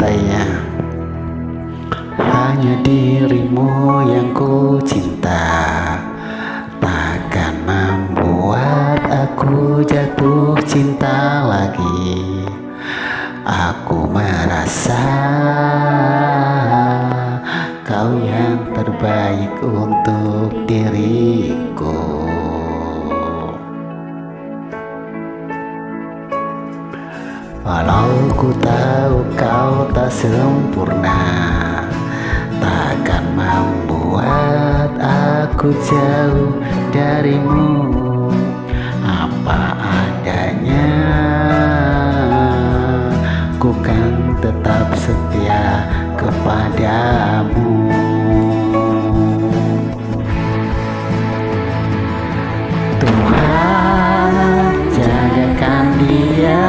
mencintainya. Hanya dirimu yang ku cinta, takkan membuat aku jatuh cinta lagi. Aku merasa kau yang terbaik untuk diriku. Walau ku tahu kau tak sempurna, takkan membuat aku jauh darimu. Apa adanya, ku kan tetap setia kepadamu. Tuhan, jagakan dia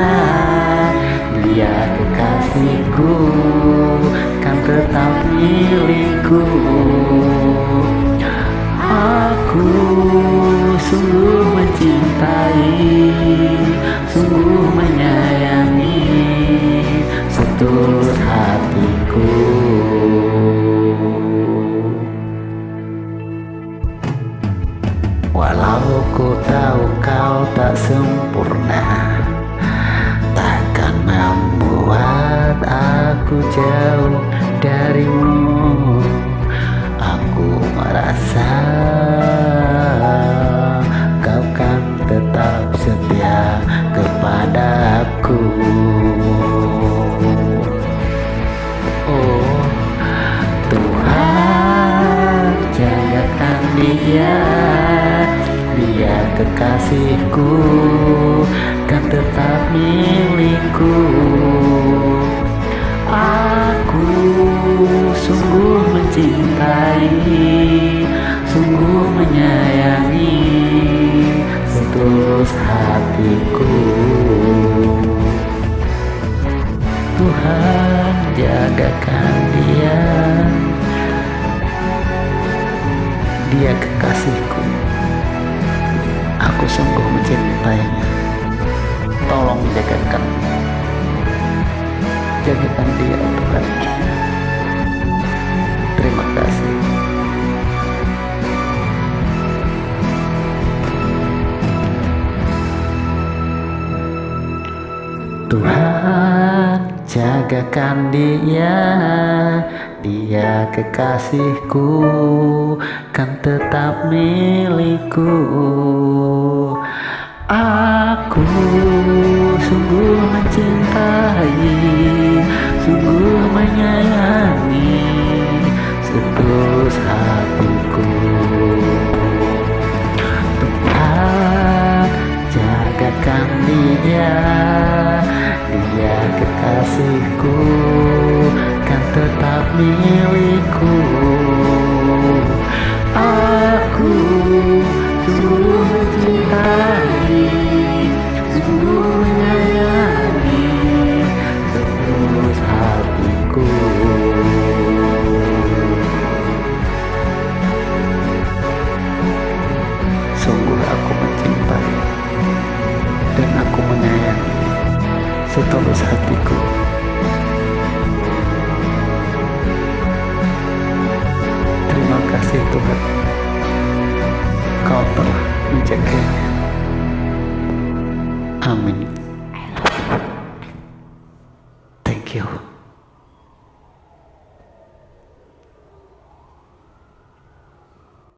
kekasihku, kan tetap milikku. Aku sungguh mencintai, sungguh menyayangi setulus hatiku. Walau ku tahu kau tak sempurna, takkan membuat aku jauh darimu. Aku merasa kau kan tetap setia kepadaku. Oh Tuhan, jagakan dia kekasihku, kan tetap milikku. Aku sungguh mencintai, sungguh menyayangi setulus hatiku. Tuhan, jagakan dia kekasihku. Aku sungguh mencintainya. Tolong jagakan dia, Tuhan. Terima kasih. Tuhan, jagakan dia kekasihku, kan tetap milikku. Aku sungguh mencintai, sungguh menyayangi setulus hatiku. Tuhan, jagakan dia kekasihku, kan tetap milikku. Aku sungguh mencintai, sungguh menyayangi setulus hatiku. Sungguh aku mencintai dan aku menyayangi setulus hatiku. Terima kasih Tuhan, Kau telah menjaganya. Amin. Thank you.